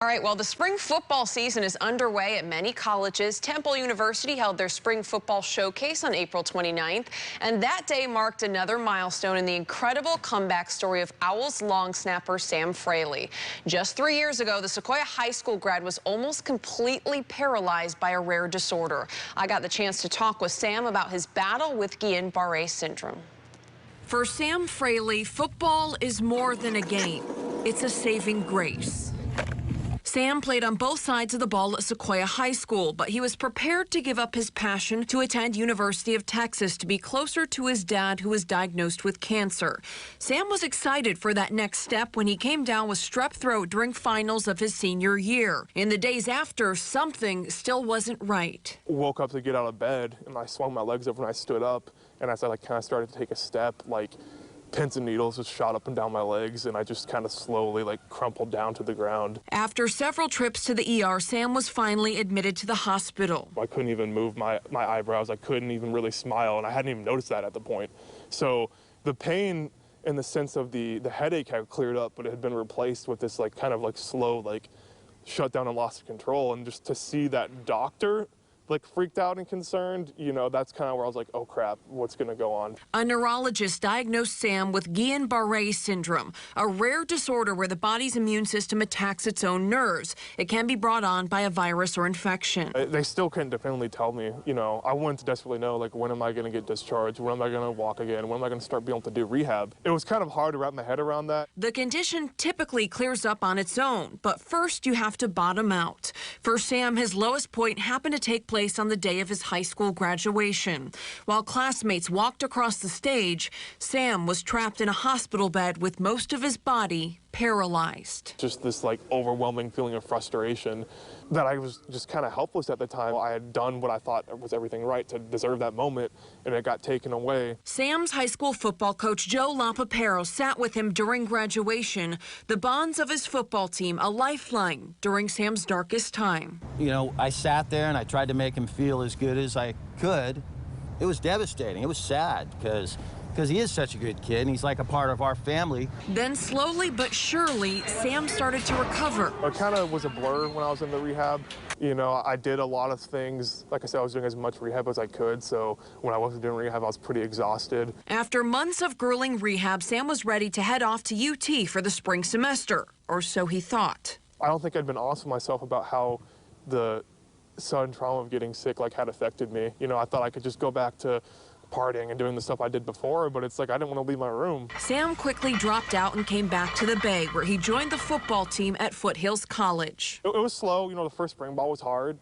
All right, well, the spring football season is underway at many colleges. Temple University held their spring football showcase on April 29th, and that day marked another milestone in the incredible comeback story of Owls long snapper Sam Fraley. Just 3 years ago, the Sequoia High School grad was almost completely paralyzed by a rare disorder. I got the chance to talk with Sam about his battle with Guillain-Barré syndrome. For Sam Fraley, football is more than a game. It's a saving grace. Sam played on both sides of the ball at Sequoia High School, but he was prepared to give up his passion to attend University of Texas to be closer to his dad, who was diagnosed with cancer. Sam was excited for that next step when he came down with strep throat during finals of his senior year. In the days after, something still wasn't right. Woke up to get out of bed, and I swung my legs over and I stood up, and as I kind of started to take a step, pins and needles just shot up and down my legs, and I just kind of slowly crumpled down to the ground. After several trips to the ER, Sam was finally admitted to the hospital. I couldn't even move my eyebrows. I couldn't even really smile, and I hadn't even noticed that at the point. So the pain in the sense of the headache had cleared up, but it had been replaced with this slow shutdown and loss of control. And just to see that doctor freaked out and concerned, that's kind of where I was like, oh crap, what's going to go on? A neurologist diagnosed Sam with Guillain-Barré syndrome, a rare disorder where the body's immune system attacks its own nerves. It can be brought on by a virus or infection. They still couldn't definitely tell me, I wanted to desperately know, when am I going to get discharged? When am I going to walk again? When am I going to start being able to do rehab? It was kind of hard to wrap my head around that. The condition typically clears up on its own, but first you have to bottom out. For Sam, his lowest point happened to take place on the day of his high school graduation. While classmates walked across the stage, Sam was trapped in a hospital bed with most of his body paralyzed. Just this overwhelming feeling of frustration that I was just kind of helpless at the time. I had done what I thought was everything right to deserve that moment, and it got taken away. Sam's high school football coach Joe LaPapero sat with him during graduation. The bonds of his football team, a lifeline during Sam's darkest time. I sat there and I tried to make him feel as good as I could. It was devastating. It was sad because he is such a good kid, and he's like a part of our family. Then slowly but surely, Sam started to recover. It kind of was a blur when I was in the rehab. I did a lot of things. Like I said, I was doing as much rehab as I could, so when I wasn't doing rehab, I was pretty exhausted. After months of grueling rehab, Sam was ready to head off to UT for the spring semester, or so he thought. I don't think I'd been honest with myself about how the sudden trauma of getting sick had affected me. I thought I could just go back to partying and doing the stuff I did before, but it's I didn't want to leave my room. Sam quickly dropped out and came back to the Bay, where he joined the football team at Foothills College. It was slow. The first spring ball was hard.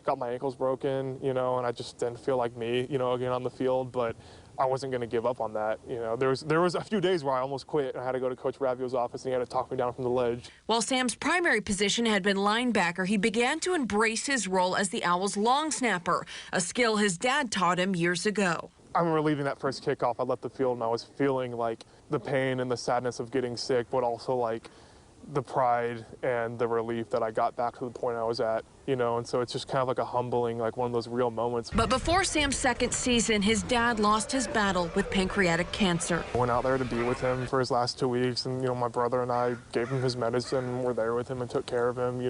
Got my ankles broken, and I just didn't feel like me, again on the field, but I wasn't going to give up on that. There was a few days where I almost quit, and I had to go to Coach Ravio's office, and he had to talk me down from the ledge. While Sam's primary position had been linebacker, he began to embrace his role as the Owls' long snapper, a skill his dad taught him years ago. I remember leaving that first kickoff, I left the field, and I was feeling the pain and the sadness of getting sick, but also the pride and the relief that I got back to the point I was at, and so it's just kind of a humbling, one of those real moments. But before Sam's second season, his dad lost his battle with pancreatic cancer. I went out there to be with him for his last 2 weeks, and, my brother and I gave him his medicine, were there with him and took care of him,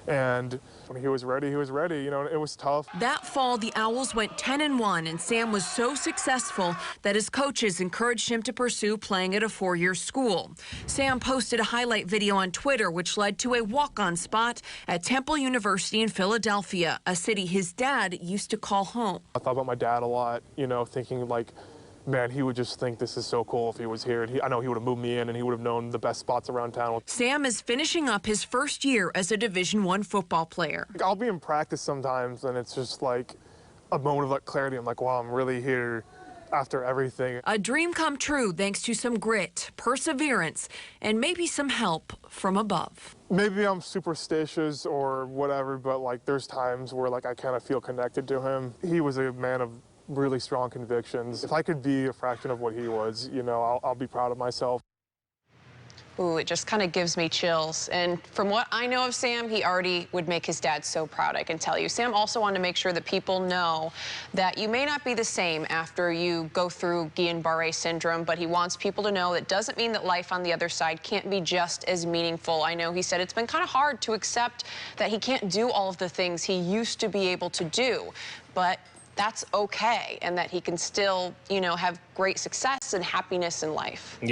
and when he was ready, it was tough. That fall, the Owls went 10-1, and Sam was so successful that his coaches encouraged him to pursue playing at a 4-year school. Sam posted a highlight video on Twitter, which led to a walk-on spot at Temple University in Philadelphia, a city his dad used to call home. I thought about my dad a lot, thinking man, he would just think this is so cool if he was here. I know he would have moved me in, and he would have known the best spots around town. Sam is finishing up his first year as a Division I football player. I'll be in practice sometimes, and it's just a moment of clarity. I'm wow, I'm really here after everything. A dream come true thanks to some grit, perseverance, and maybe some help from above. Maybe I'm superstitious or whatever, but there's times where I kind of feel connected to him. He was a man of really strong convictions. If I could be a fraction of what he was, I'll be proud of myself. Ooh, it just kind of gives me chills. And from what I know of Sam, he already would make his dad so proud, I can tell you. Sam also wanted to make sure that people know that you may not be the same after you go through Guillain-Barré syndrome, but he wants people to know that doesn't mean that life on the other side can't be just as meaningful. I know he said it's been kind of hard to accept that he can't do all of the things he used to be able to do, but that's okay, and that he can still, you know, have great success and happiness in life. Yeah.